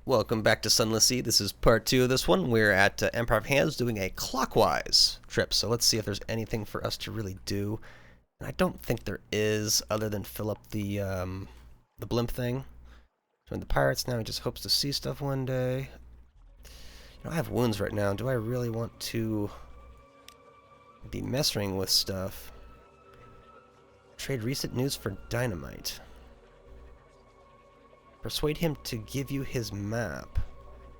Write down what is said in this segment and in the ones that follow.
Welcome back to Sunless Sea. This is part 2 of this one. We're at Empire of Hands doing a clockwise trip. So let's see if there's anything for us to really do. And I don't think there is, other than fill up the blimp thing. Join the pirates now. He just hopes to see stuff one day. You know, I have wounds right now. Do I really want to be messing with stuff? Trade recent news for dynamite. Persuade him to give you his map.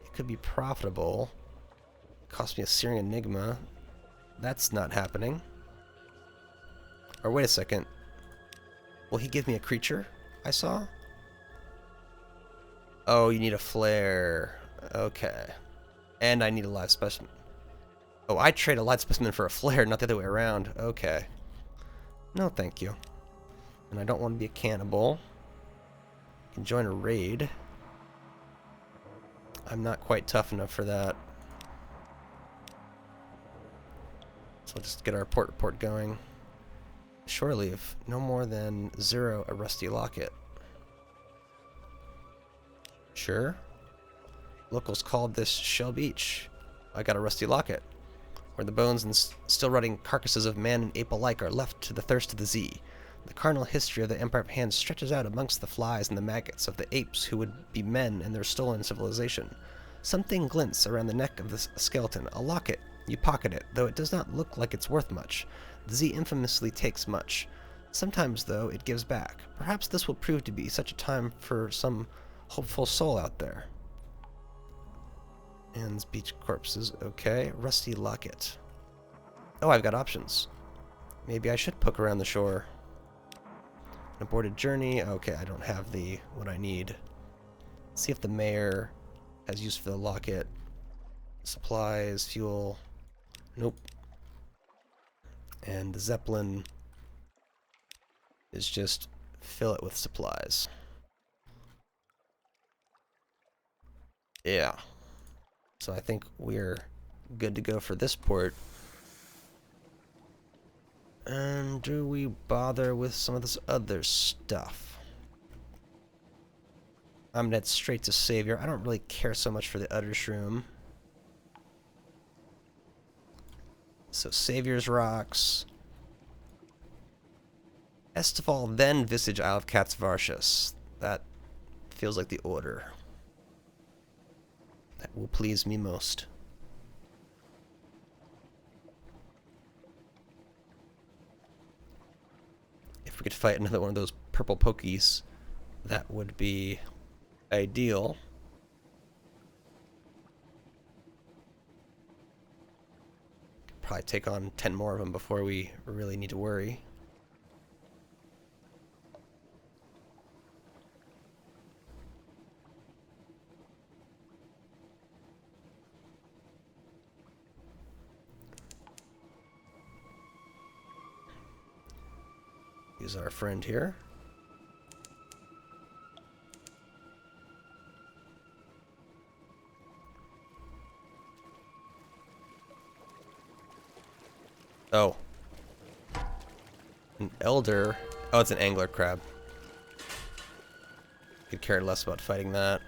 It could be profitable. Cost me a searing enigma. That's not happening. Or wait a second. Will he give me a creature I saw? Oh, you need a flare. Okay. And I need a live specimen. Oh, I trade a live specimen for a flare, not the other way around. Okay. No, thank you. And I don't want to be a cannibal. Can join a raid. I'm not quite tough enough for that. So let's just get our port report going. Shore leave. No more than 0 a rusty locket. Sure. Locals called this Shell Beach. I got a rusty locket, where the bones and still rotting carcasses of man and ape alike are left to the thirst of the sea. The carnal history of the Empire of Hands stretches out amongst the flies and the maggots of the apes who would be men in their stolen civilization. Something glints around the neck of the skeleton, a locket. You pocket it, though it does not look like it's worth much. The Z infamously takes much. Sometimes, though, it gives back. Perhaps this will prove to be such a time for some hopeful soul out there. And beach corpses, okay. Rusty locket. Oh, I've got options. Maybe I should poke around the shore. An aborted journey. Okay, I don't have what I need. See if the mayor has use for the locket. Supplies, fuel. Nope. And the Zeppelin is just fill it with supplies. Yeah. So I think we're good to go for this port. And do we bother with some of this other stuff? I'm gonna head straight to Savior. I don't really care so much for the Udder Shroom. So Savior's Rocks. Estival, then Visage Isle of Cats Varshus. That feels like the order. That will please me most. If we could fight another one of those purple pokies, that would be ideal. Probably take on 10 more of them before we really need to worry. Use our friend here. Oh. An elder. Oh, it's an angler crab. Could care less about fighting that.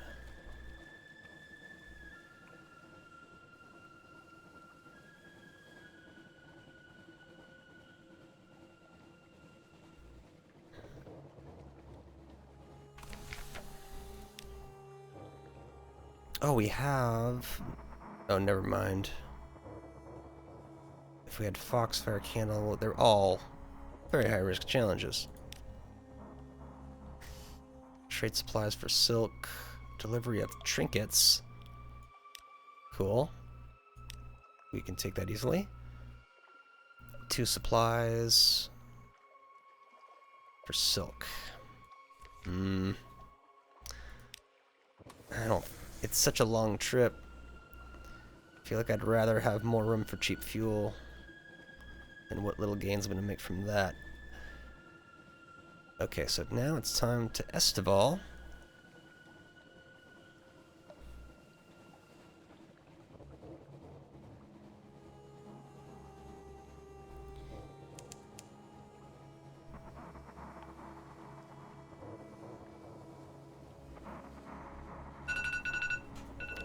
Oh, we have... Oh, never mind. If we had Foxfire Candle, they're all very high-risk challenges. Trade supplies for silk. Delivery of trinkets. Cool. We can take that easily. 2 supplies for silk. I don't... It's such a long trip. I feel like I'd rather have more room for cheap fuel and what little gains I'm going to make from that. Okay, so now it's time to Estival.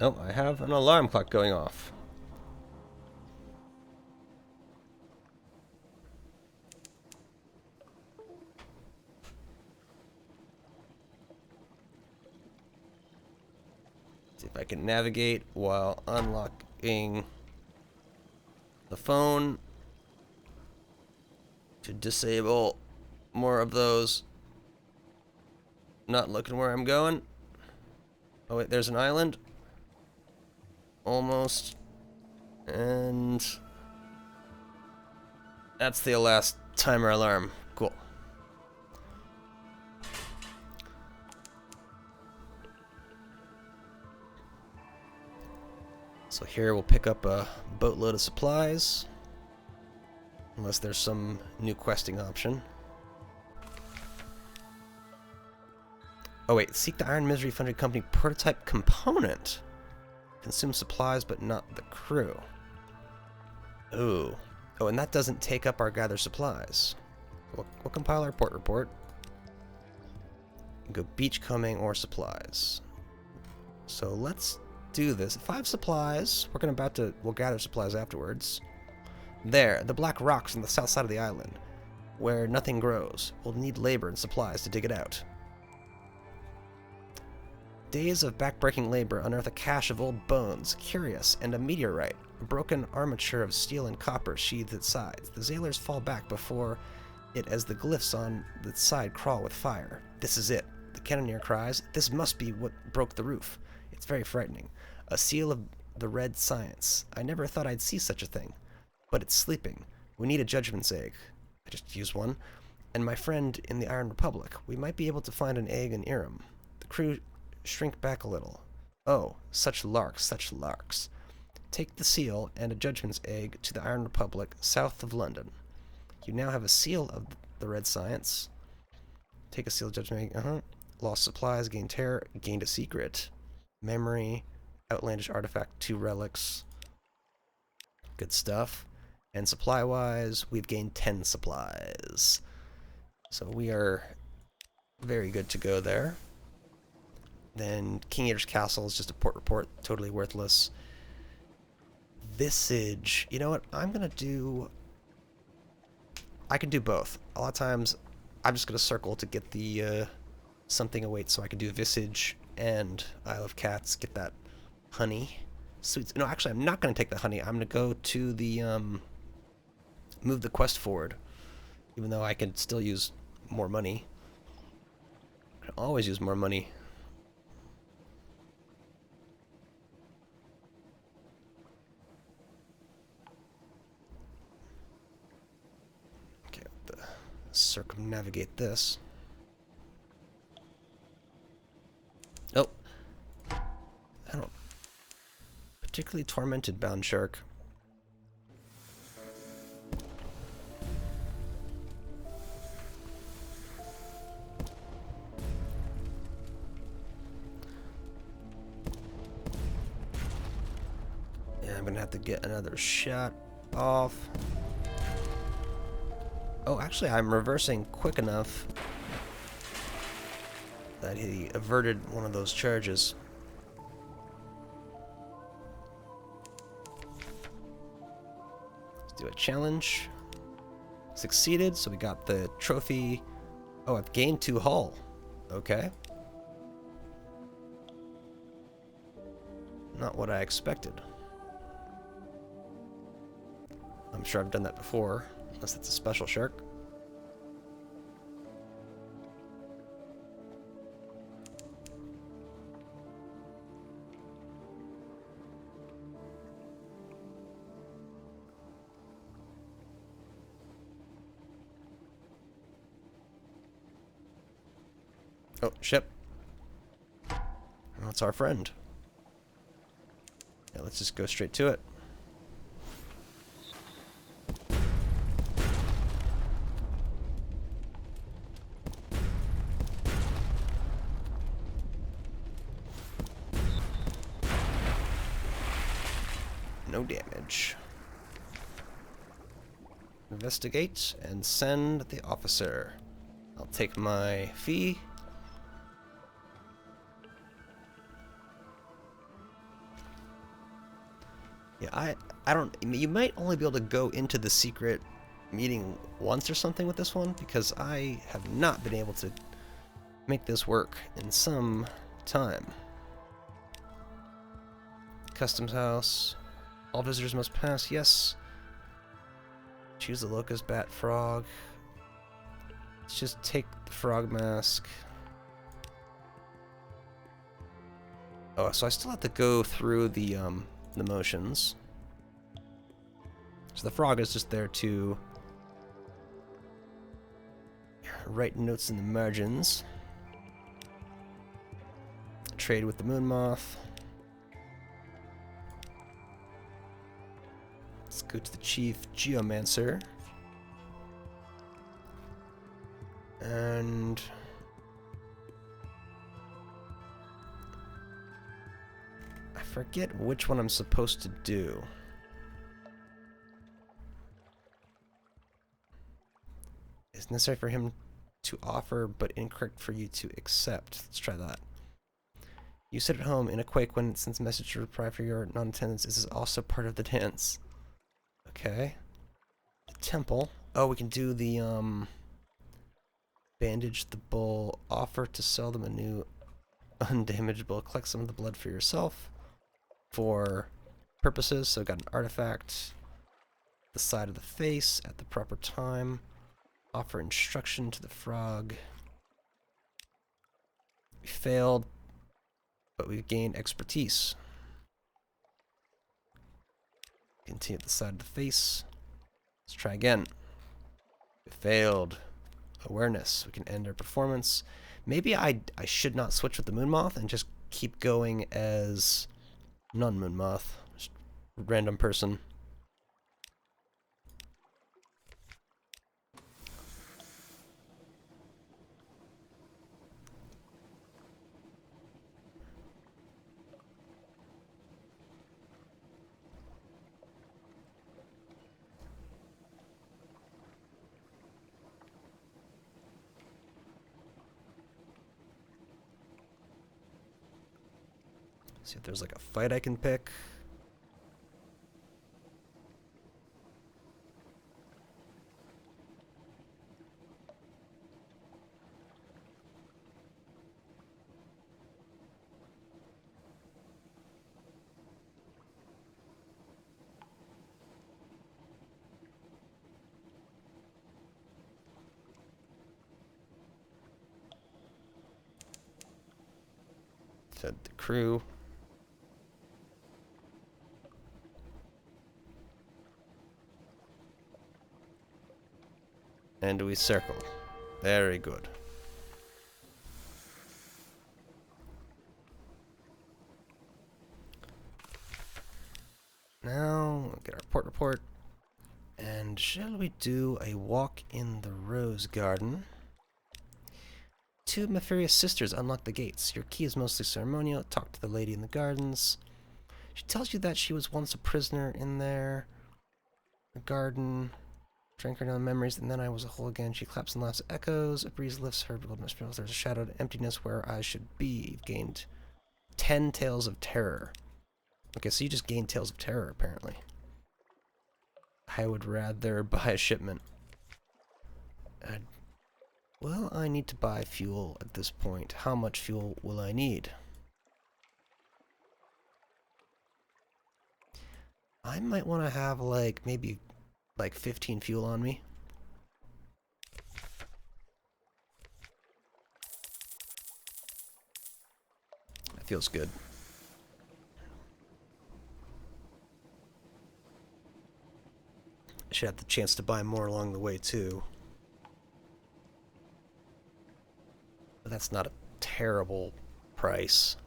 Oh, I have an alarm clock going off. See if I can navigate while unlocking the phone to disable more of those. Not looking where I'm going. Oh wait, there's an island. Almost. And that's the last timer alarm. Cool. So here we'll pick up a boatload of supplies. Unless there's some new questing option. Oh wait, seek the Iron Misery Funded Company prototype component. Consume supplies but not the crew. Ooh. Oh, and that doesn't take up our gather supplies. We'll compile our port report. Go beachcombing or supplies. So let's do this. 5 supplies. We'll gather supplies afterwards. There, the black rocks on the south side of the island, where nothing grows. We'll need labor and supplies to dig it out. Days of backbreaking labor unearth a cache of old bones, curious, and a meteorite. A broken armature of steel and copper sheathes its sides. The sailors fall back before it as the glyphs on the side crawl with fire. This is it. The cannoneer cries, "This must be what broke the roof." It's very frightening. A seal of the red science. I never thought I'd see such a thing. But it's sleeping. We need a judgment's egg. I just used one. And my friend in the Iron Republic. We might be able to find an egg in Irem. The crew shrink back a little. Oh, such larks, such larks. Take the seal and a judgment's egg to the Iron Republic, south of London. You now have a seal of the red science. Take a seal, judgment egg, Lost supplies, gained terror, gained a secret. Memory, outlandish artifact, 2 relics. Good stuff. And supply-wise, we've gained 10 supplies. So we are very good to go there. Then King Eater's Castle is just a port report, totally worthless. Visage. You know what? I'm going to do... I can do both. A lot of times, I'm just going to circle to get the something awaits, so I can do Visage and Isle of Cats, get that honey. Sweet. No, actually, I'm not going to take the honey. I'm going to go to the... move the quest forward, even though I can still use more money. I can always use more money. Okay, circumnavigate this. Oh, I don't particularly tormented bound shark. I'm gonna have to get another shot off. Oh, actually, I'm reversing quick enough that he averted one of those charges. Let's do a challenge. Succeeded, so we got the trophy. Oh, I've gained 2 hull. Okay. Not what I expected. I'm sure I've done that before, unless it's a special shark. Oh, ship. That's our friend. Yeah, let's just go straight to it. No damage. Investigate and send the officer. I'll take my fee. Yeah, I don't. You might only be able to go into the secret meeting once or something with this one, because I have not been able to make this work in some time. Customs house. All visitors must pass. Yes. Choose the locust, bat, frog. Let's just take the frog mask. Oh, so I still have to go through the motions. So the frog is just there to write notes in the margins. Trade with the moon moth. Let's go to the chief geomancer. And I forget which one I'm supposed to do. It's necessary for him to offer, but incorrect for you to accept. Let's try that. You sit at home in a quake when it sends a message to reply for your non-attendance. This is also part of the dance. Okay. The temple. Oh, we can do the, bandage the bull. Offer to sell them a new undamaged bull. Collect some of the blood for yourself. For purposes. So got an artifact. The side of the face at the proper time. Offer instruction to the frog. We failed, but we've gained expertise. Continue at the side of the face. Let's try again. We failed. Awareness. We can end our performance. Maybe I should not switch with the moon moth and just keep going as non-moon moth. Just random person. See if there's like a fight I can pick. Fed the crew. And we circle. Very good. Now, we'll get our port report. And shall we do a walk in the rose garden? Two Mefarious sisters unlock the gates. Your key is mostly ceremonial. Talk to the lady in the gardens. She tells you that she was once a prisoner in there. The garden. Drank her down memories, and then I was a whole again. She claps and laughs at echoes. A breeze lifts her wilderness trails. There's a shadowed emptiness where I should be. You've gained 10 Tales of Terror. Okay, so you just gained Tales of Terror, apparently. I would rather buy a shipment. Well, I need to buy fuel at this point. How much fuel will I need? I might want to have, like, maybe like 15 fuel on me. That feels good. I should have the chance to buy more along the way too. But that's not a terrible price.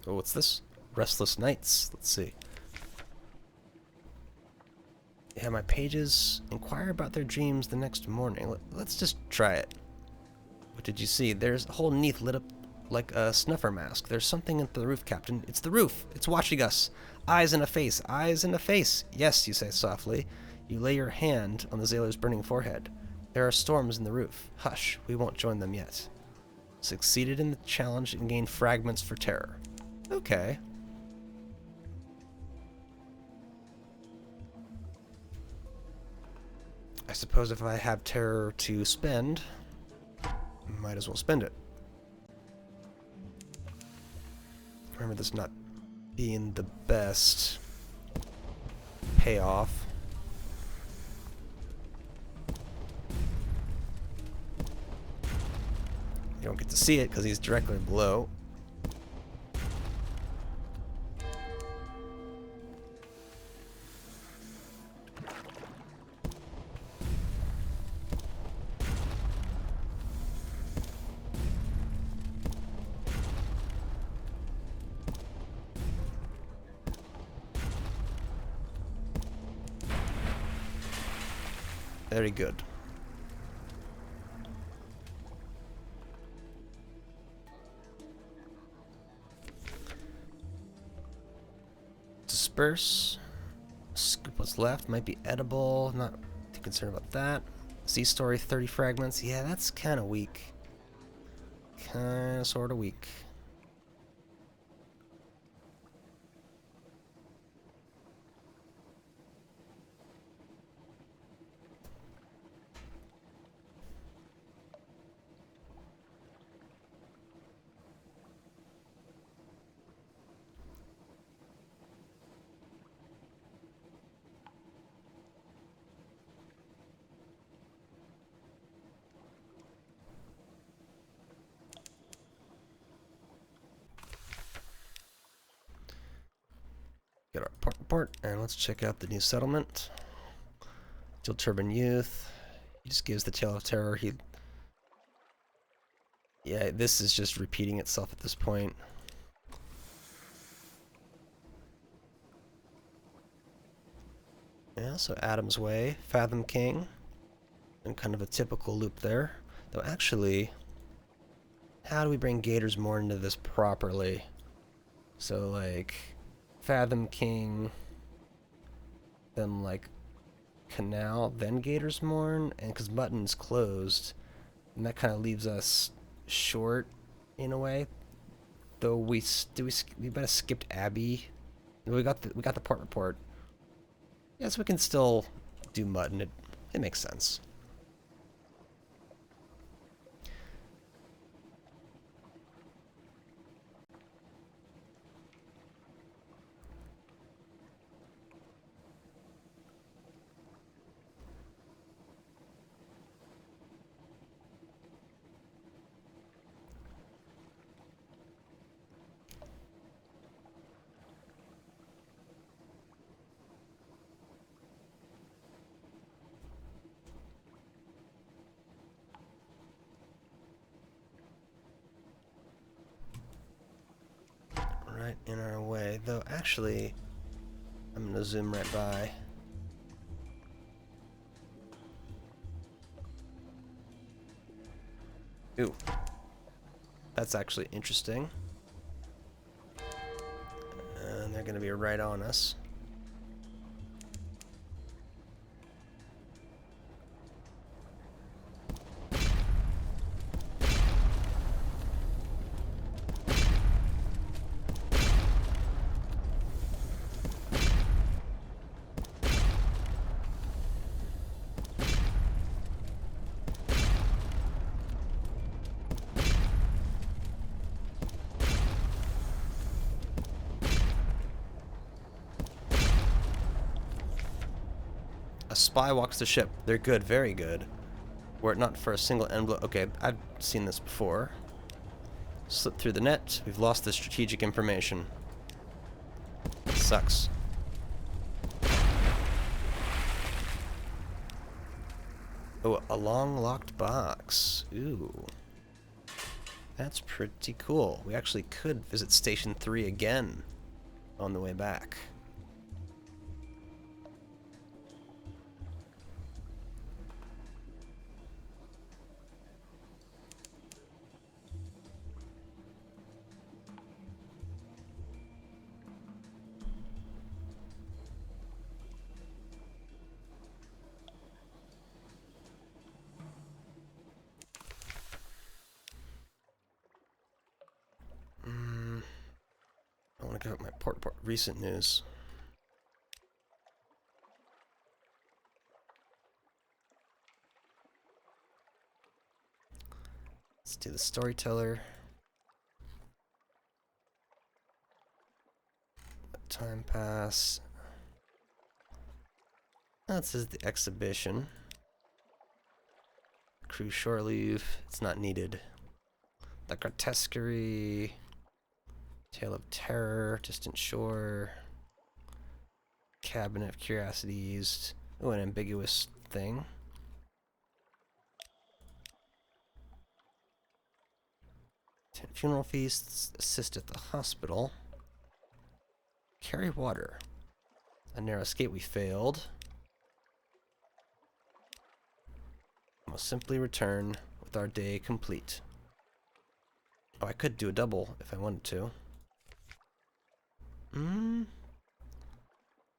Oh, what's this? Restless Nights. Let's see. Yeah, my pages inquire about their dreams the next morning. Let's just try it. What did you see? There's a whole Neath lit up like a snuffer mask. There's something at the roof, Captain. It's the roof. It's watching us. Eyes in a face. Eyes in a face. Yes, you say softly. You lay your hand on the sailor's burning forehead. There are storms in the roof. Hush, we won't join them yet. Succeeded in the challenge and gained fragments for terror. Okay. I suppose if I have terror to spend, might as well spend it. Remember this not being the best payoff. You don't get to see it because he's directly below. Very good. Disperse. Scoop what's left. Might be edible. Not too concerned about that. Sea story, 30 fragments. Yeah, that's kind of weak. Kind of sort of weak. Get our port, and let's check out the new settlement. Steel Turban Youth. He just gives the Tale of Terror. Yeah, this is just repeating itself at this point. Yeah, so Adam's Way, Fathom King, and kind of a typical loop there. Though actually, how do we bring Gators more into this properly? So like, Fathom King, then like Canal, then Gators Mourn, and because Mutton's closed, and that kind of leaves us short in a way. Though we might have skipped Abbey. We got the port report. Yes, we can still do Mutton. It makes sense. Right in our way, though actually I'm gonna zoom right by. Ooh, that's actually interesting. And they're gonna be right on us. A spy walks the ship. They're good, very good. Were it not for a single envelope. Okay, I've seen this before. Slip through the net. We've lost the strategic information. Sucks. Oh, a long locked box. Ooh. That's pretty cool. We actually could visit Station 3 again on the way back. Look at my port recent news. Let's do the storyteller. Let time pass. This is the exhibition. Crew shore leave. It's not needed. The grotesquerie. Tale of terror. Distant shore. Cabinet of curiosities. Oh, an ambiguous thing. Funeral feasts. Assist at the hospital. Carry water. A narrow escape we failed. Must simply return with our day complete. Oh, I could do a double if I wanted to.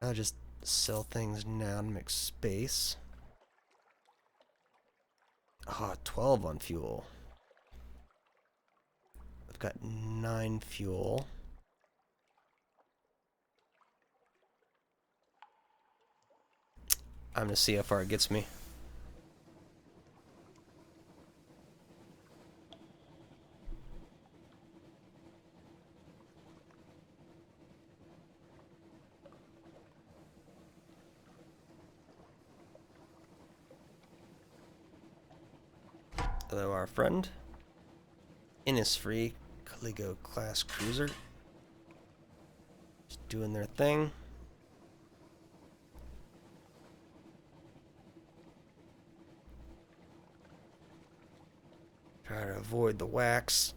I'll just sell things now to make space. Ah, 12 on fuel. I've got 9 fuel. I'm gonna see how far it gets me. Hello, our friend. Innisfree Caligo class cruiser. Just doing their thing. Try to avoid the wax.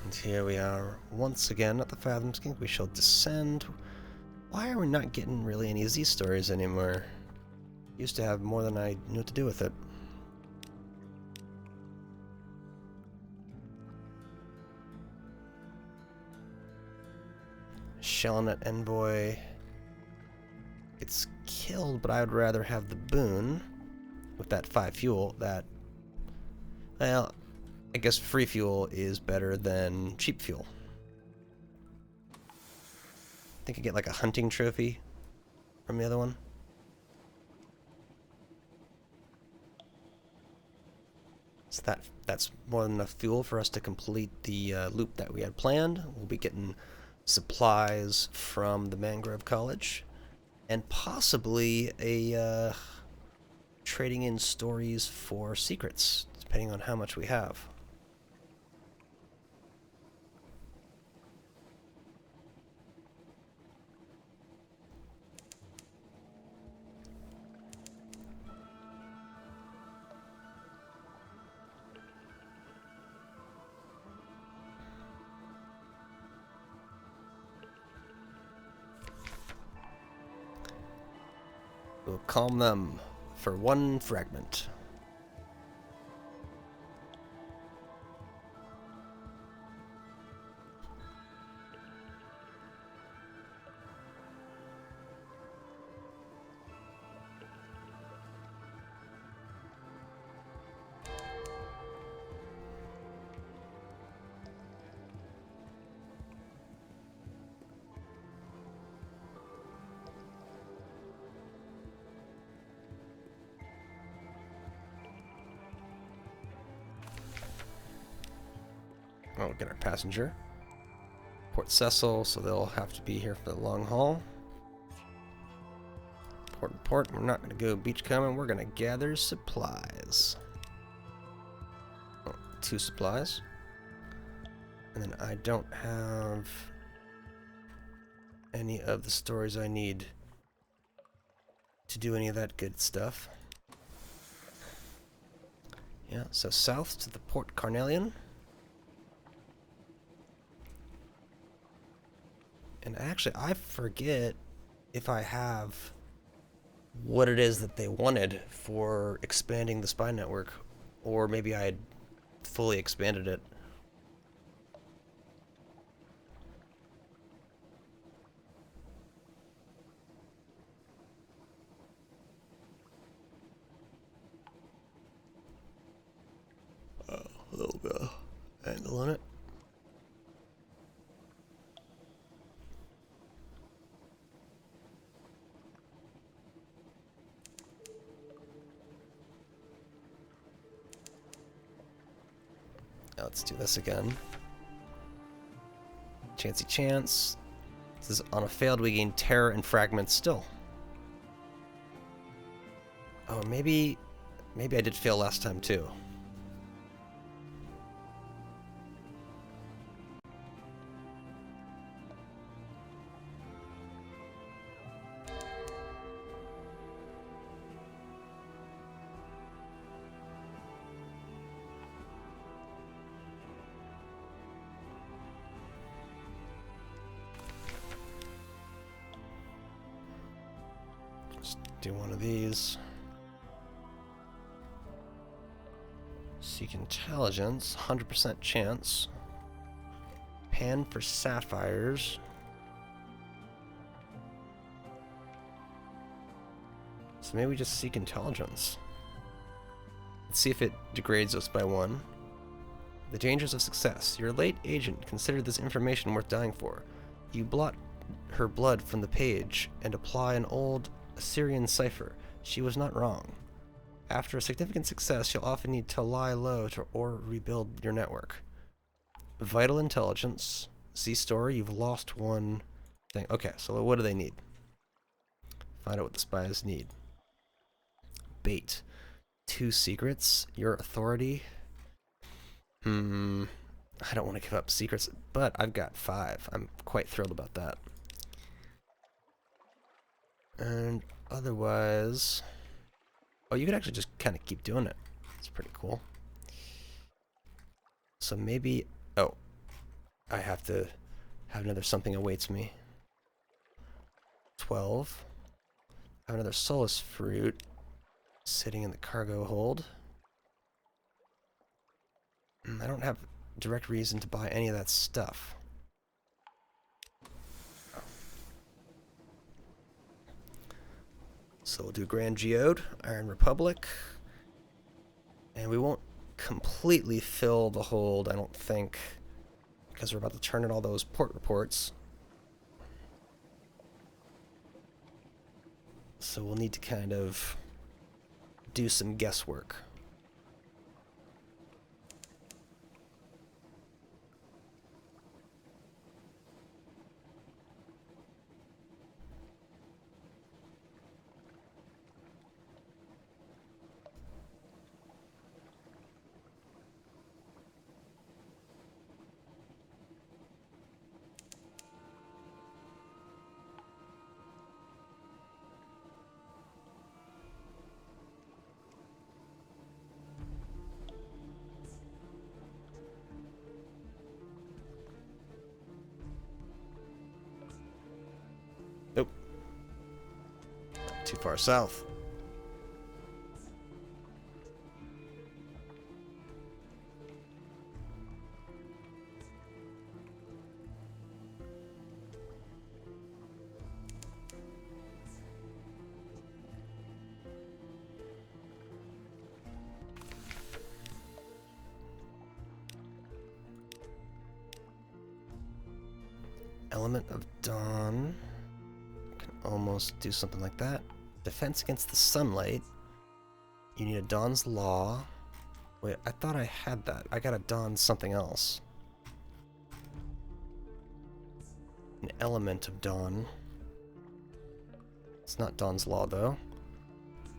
And here we are once again at the Fathoms King. We shall descend. Why are we not getting really any Z stories anymore? Used to have more than I knew what to do with it. Shellnet Envoy gets killed, but I would rather have the boon with that 5 fuel. That, well, I guess free fuel is better than cheap fuel. I think I get like a hunting trophy from the other one. So that's more than enough fuel for us to complete the loop that we had planned. We'll be getting supplies from the Mangrove College, and possibly a trading in stories for secrets, depending on how much we have. We'll calm them for 1 fragment. Oh, we'll get our passenger. Port Cecil, so they'll have to be here for the long haul. Port and port. We're not going to go beachcombing. We're going to gather supplies. Oh, 2 supplies. And then I don't have any of the stores I need to do any of that good stuff. Yeah, so south to the Port Carnelian. And actually, I forget if I have what it is that they wanted for expanding the spy network, or maybe I had fully expanded it. A little bit of angle on it. Now let's do this again. Chancey chance. This is on a failed, we gain terror and fragments still. Oh, maybe I did fail last time too. Let's do one of these. Seek intelligence, 100% chance. Pan for sapphires. So maybe we just seek intelligence. Let's see if it degrades us by 1. The dangers of success. Your late agent considered this information worth dying for. You blot her blood from the page and apply an old Assyrian cipher. She was not wrong. After a significant success, you'll often need to lie low or rebuild your network. Vital intelligence. See story, you've lost 1 thing. Okay, so what do they need? Find out what the spies need. Bait. 2 secrets. Your authority. I don't want to give up secrets, but I've got 5. I'm quite thrilled about that. And otherwise... Oh, you could actually just kind of keep doing it. It's pretty cool. So maybe... Oh. I have to have another something awaits me. 12. Have another solace fruit sitting in the cargo hold. I don't have direct reason to buy any of that stuff. So we'll do Grand Geode, Iron Republic, and we won't completely fill the hold, I don't think, because we're about to turn in all those port reports. So we'll need to kind of do some guesswork. Nope. Too far south. Element of Dawn. Can almost do something like that. Defense against the sunlight. You need a Dawn's Law. Wait, I thought I had that. I got a Dawn something else. An element of dawn. It's not Dawn's Law, though.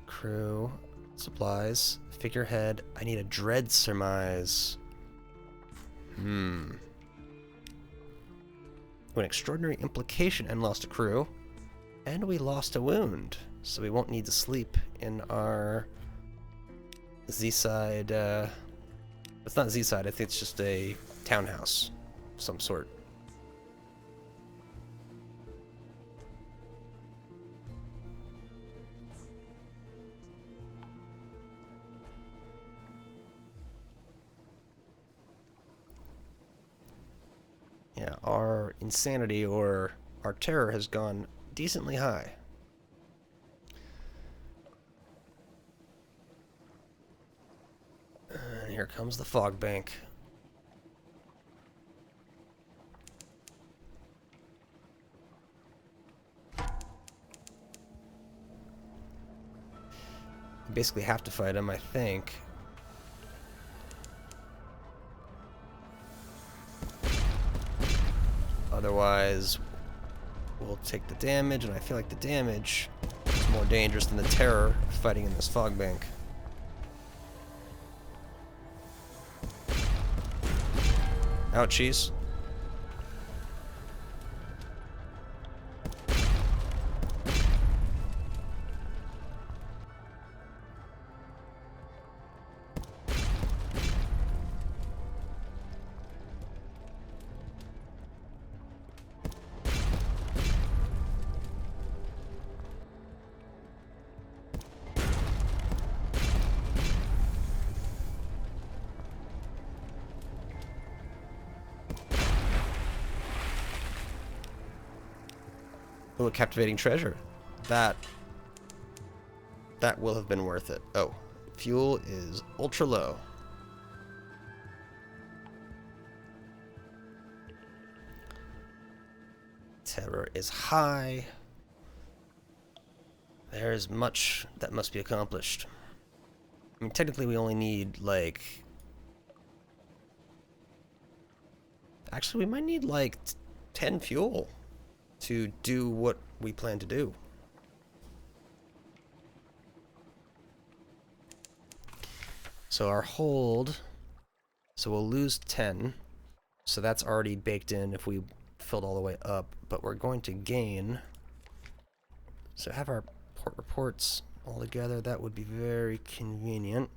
Crew. Supplies. Figurehead. I need a dread surmise. An extraordinary implication and lost a crew. And we lost a wound. So we won't need to sleep in our Z-side. It's not Z-side, I think it's just a townhouse of some sort. Yeah, our insanity or our terror has gone decently high. And here comes the fog bank. You basically have to fight him, I think. Otherwise, we'll take the damage, and I feel like the damage is more dangerous than the terror of fighting in this fog bank. Ouchies. Oh, a captivating treasure. That will have been worth it. Oh, fuel is ultra low. Terror is high. There is much that must be accomplished. I mean, technically we only need, like... Actually, we might need, like, 10 fuel to do what we plan to do. So our hold, so we'll lose 10, so that's already baked in if we filled all the way up, but we're going to gain, so have our port reports all together, that would be very convenient.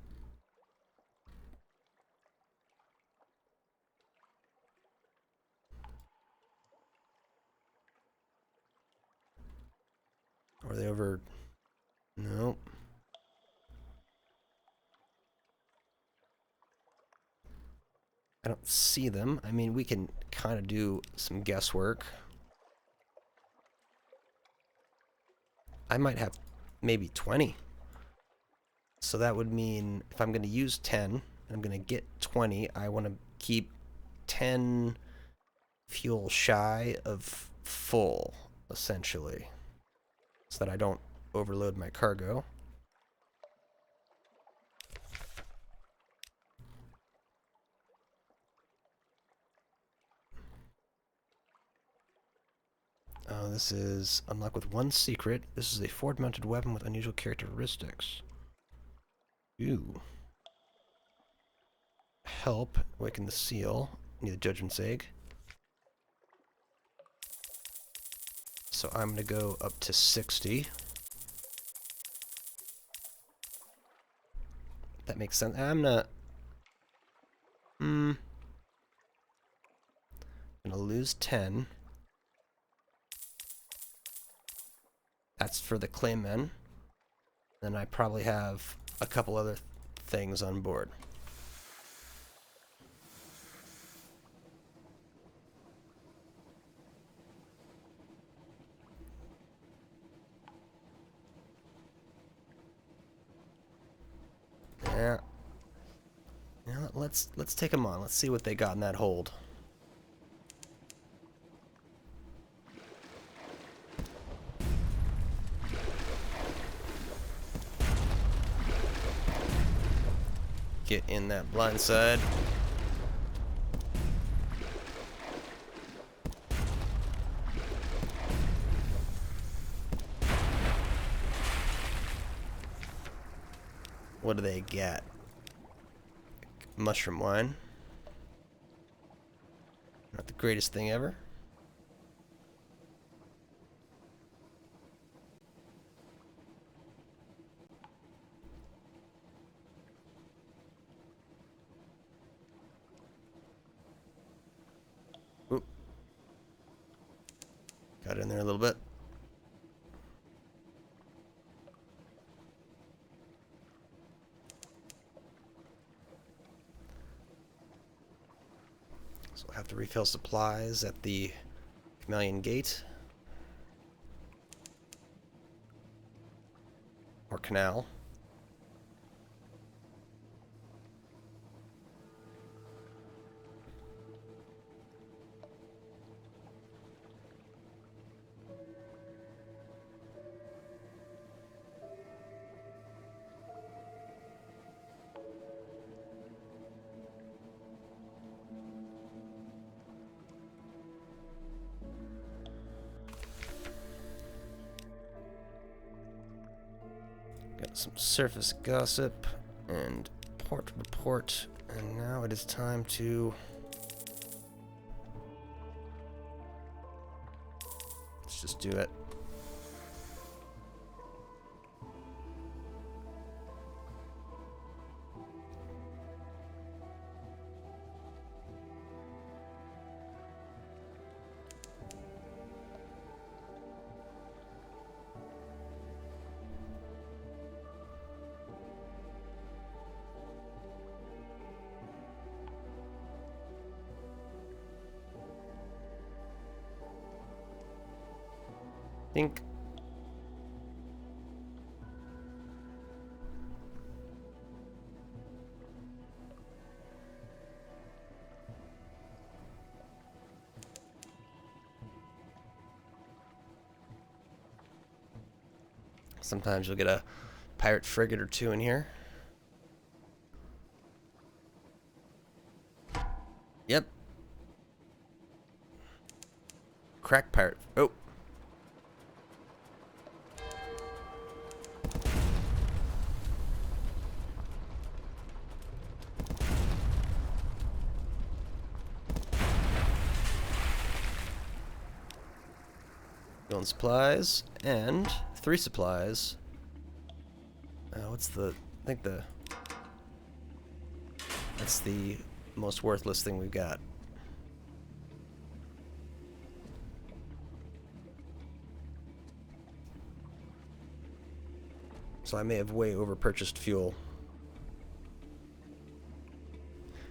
Are they over? Nope. I don't see them. I mean, we can kind of do some guesswork. I might have maybe 20. So that would mean if I'm going to use 10, and I'm going to get 20, I want to keep 10 fuel shy of full, essentially, so that I don't overload my cargo. This is unlock with one secret. This is a forward-mounted weapon with unusual characteristics. Ooh. Help. Awaken the seal. Need a judgment's egg. So I'm going to go up to 60. That makes sense. I'm not... I'm going to lose 10. That's for the claymen. Then I probably have a couple other things on board. Yeah. Yeah, let's take them on. Let's see what they got in that hold. Get in that blind side. What do they get? Mushroom wine. Not the greatest thing ever. Oop. Got in there a little bit. So we'll have to refill supplies at the Chameleon Gate. Or canal. Got some surface gossip and port report, and now it is time to... Let's just do it. Think. Sometimes you'll get a pirate frigate or two in here. Yep. Crack pirate. Oh. Going supplies and 3 supplies. What's the? I think that's the most worthless thing we've got. So I may have way over purchased fuel.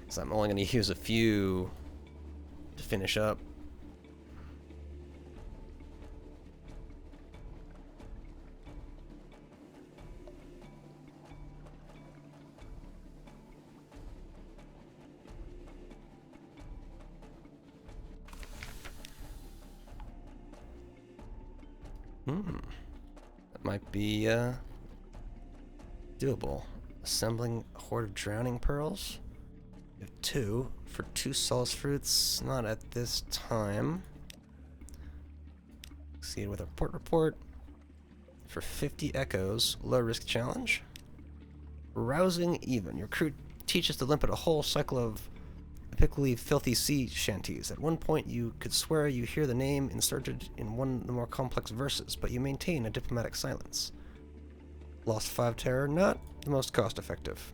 So I'm only going to use a few to finish up. That might be doable. Assembling a horde of drowning pearls. We have 2 for 2 solace fruits. Not at this time. Succeed with a port report for 50 echoes. Low risk challenge. Rousing even. Your crew teaches to limp at a whole cycle of epically filthy sea shanties. At one point, you could swear you hear the name inserted in one of the more complex verses, but you maintain a diplomatic silence. Lost 5 terror, not the most cost-effective.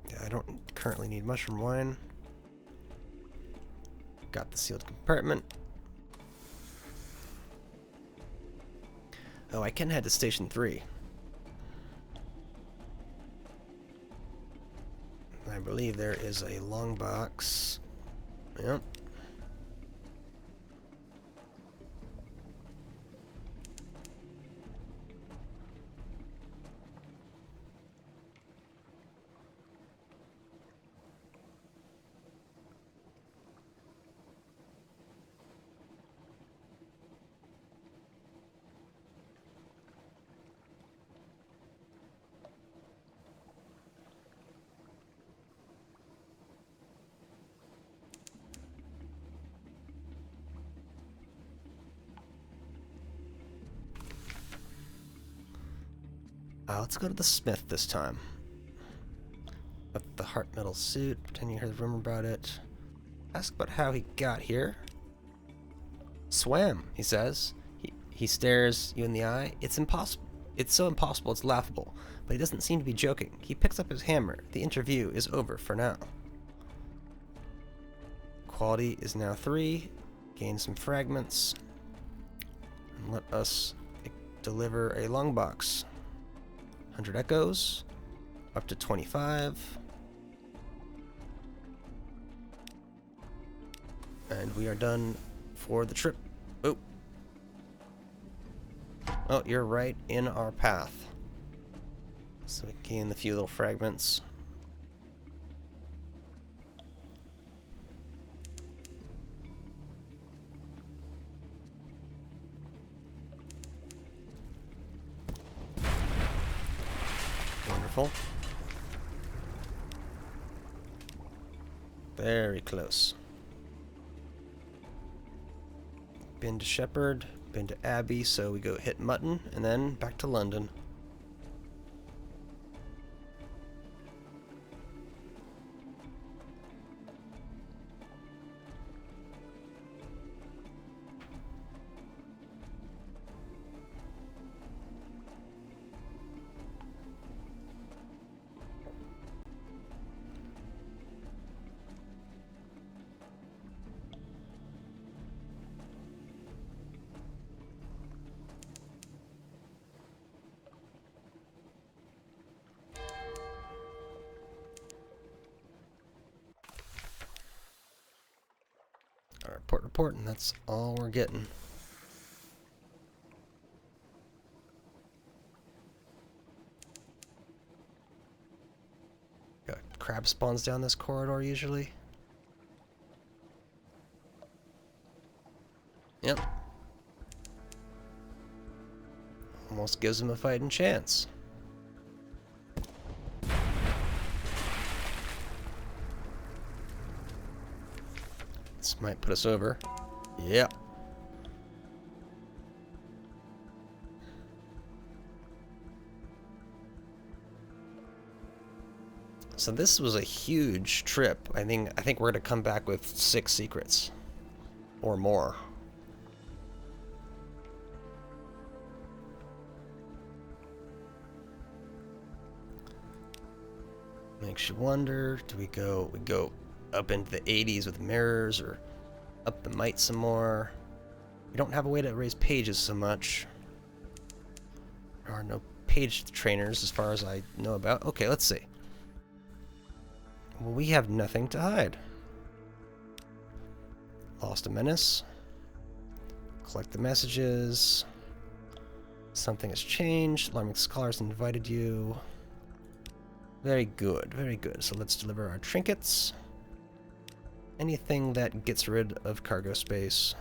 Yeah, I don't currently need mushroom wine. Got the sealed compartment. Oh, I can head to Station 3. I believe there is a long box. Yep. Let's go to the smith this time. With the heart metal suit, pretend you heard the rumor about it. Ask about how he got here. Swam, he says. He stares you in the eye. It's impossible. It's so impossible it's laughable. But he doesn't seem to be joking. He picks up his hammer. The interview is over for now. Quality is now 3. Gain some fragments. And let us deliver a long box. 100 echoes. Up to 25. And we are done for the trip. Oh. Oh, you're right in our path. So we gain the few little fragments. Wonderful. Very close. Been to Shepherd, been to Abbey, so we go hit Mutton, and then back to London. Our report, and that's all we're getting. Got crab spawns down this corridor usually. Yep. Almost gives him a fighting chance. This might put us over. Yep. So this was a huge trip. I think we're gonna come back with 6 secrets or more. Makes you wonder, do we go up into the 80s with mirrors, or up the might some more? We don't have a way to raise pages so much. There are no page trainers as far as I know about. Okay, let's see. Well, we have nothing to hide. Lost a menace. Collect the messages. Something has changed. Alarming scholars invited you. Very good, very good. So let's deliver our trinkets. Anything that gets rid of cargo space.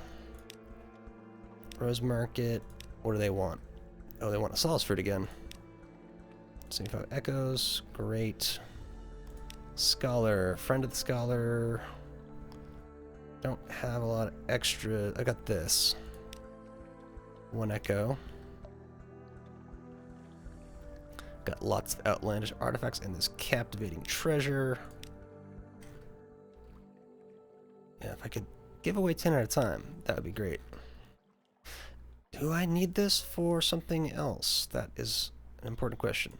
Rose Market. What do they want? Oh, they want a solace fruit again. 75 echoes. Great. Scholar. Friend of the scholar. Don't have a lot of extra. I got this. 1 echo. Got lots of outlandish artifacts and this captivating treasure. Yeah, if I could give away 10 at a time, that would be great. Do I need this for something else? That is an important question.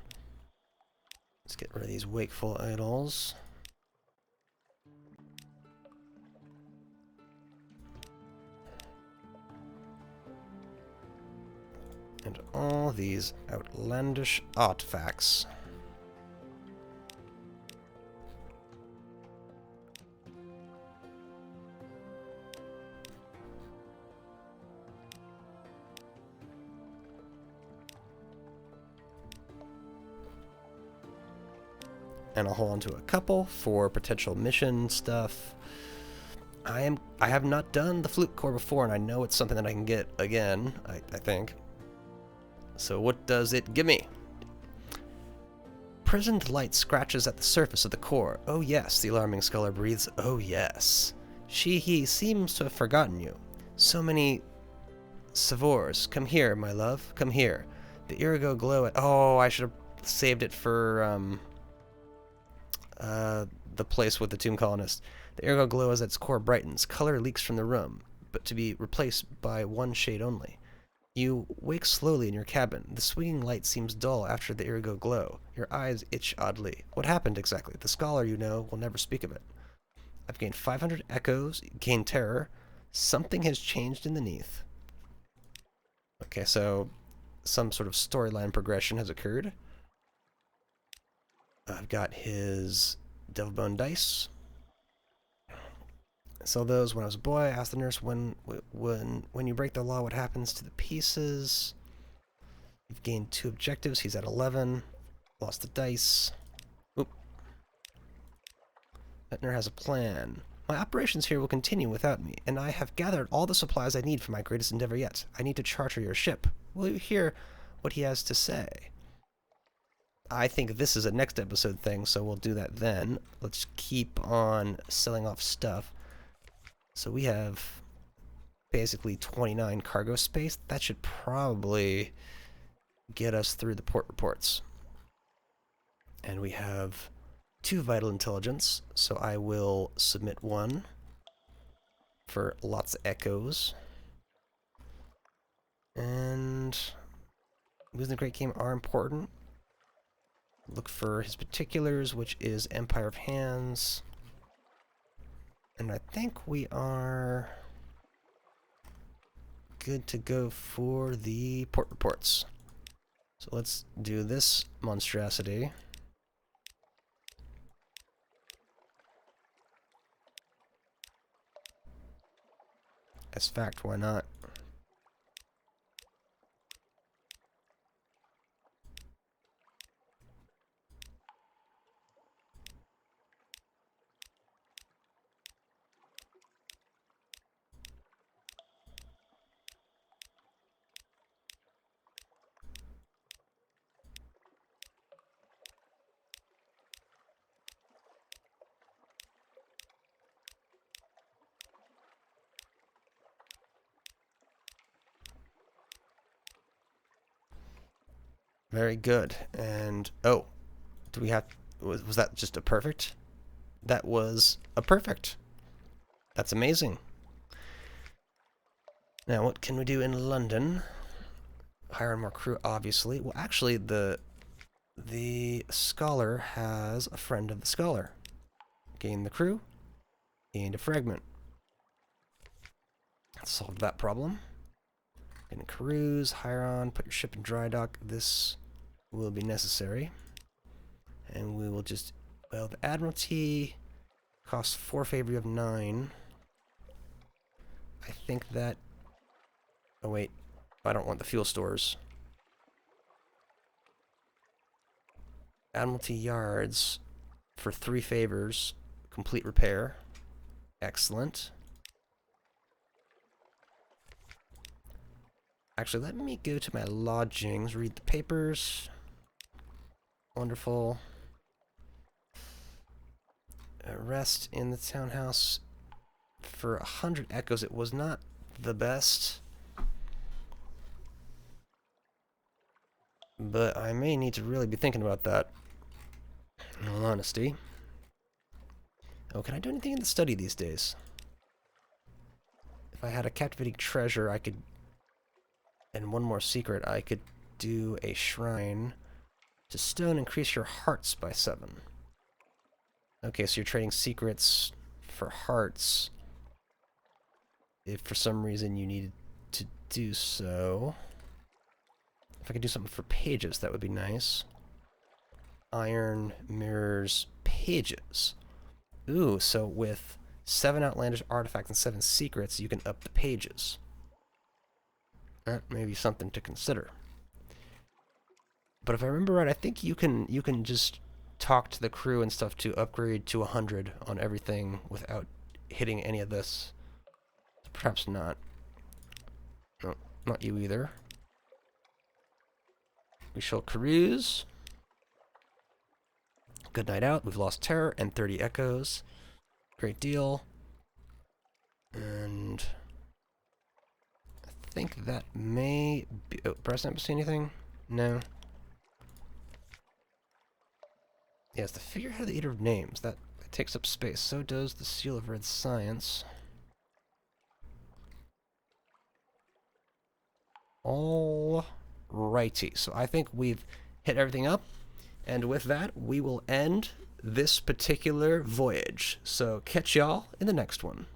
Let's get rid of these wakeful idols. And all these outlandish artifacts. And I'll hold on to a couple for potential mission stuff. I have not done the flute core before, and I know it's something that I can get again, I think. So what does it give me? Prisoned light scratches at the surface of the core. Oh yes, the alarming scholar breathes. Oh yes. He seems to have forgotten you. So many Savours. Come here, my love. Come here. The Irigo glow. Oh, I should have saved it for the place with the tomb colonist. The Irigo glow as its core brightens. Color leaks from the room, but to be replaced by one shade only. You wake slowly in your cabin. The swinging light seems dull after the Irigo glow. Your eyes itch oddly. What happened exactly? The scholar you know will never speak of it. I've gained 500 echoes, gained terror. Something has changed in the neath. Okay, so some sort of storyline progression has occurred. I've got his devil bone dice. So those, when I was a boy, I asked the nurse when you break the law, what happens to the pieces? You've gained 2 objectives. He's at 11. Lost the dice. Oop. Ventnor has a plan. My operations here will continue without me, and I have gathered all the supplies I need for my greatest endeavor yet. I need to charter your ship. Will you hear what he has to say? I think this is a next episode thing, so we'll do that then. Let's keep on selling off stuff. So we have basically 29 cargo space. That should probably get us through the port reports. And we have 2 vital intelligence, so I will submit 1 for lots of echoes. And losing the great game are important. Look for his particulars, which is Empire of Hands. And I think we are good to go for the port reports. So let's do this monstrosity. As fact, why not? Very good. And oh, do we have was that just a perfect? That was a perfect. That's amazing. Now, what can we do in London? Hire more crew, obviously. Well, actually, the scholar has a friend of the scholar. Gain the crew, gained a fragment. Solve that problem. Gonna cruise, hire on, put your ship in dry dock. This will be necessary. And we will just, well, the Admiralty costs 4 favor of 9. I think that, oh wait, I don't want the fuel stores. Admiralty yards for 3 favors, complete repair. Excellent. Actually, let me go to my lodgings, read the papers. Wonderful. Rest in the townhouse for 100 echoes. It was not the best, but I may need to really be thinking about that, in all honesty. Oh, can I do anything in the study these days? If I had a captivating treasure, I could, and one more secret, I could do a shrine to stone, increase your hearts by 7. Okay, so you're trading secrets for hearts. If for some reason you needed to do so. If I could do something for pages, that would be nice. Iron, mirrors, pages. Ooh, so with 7 outlandish artifacts and 7 secrets, you can up the pages. That may be something to consider. But if I remember right, I think you can just talk to the crew and stuff to upgrade to 100 on everything without hitting any of this. Perhaps not. No, not you either. We shall cruise. Good night out. We've lost terror and 30 echoes. Great deal. And I think that may be... Oh, Bryce, not see anything? No. Yes, the figurehead of the Eater of Names. That takes up space. So does the Seal of Red Science. Alrighty. So I think we've hit everything up. And with that, we will end this particular voyage. So catch y'all in the next one.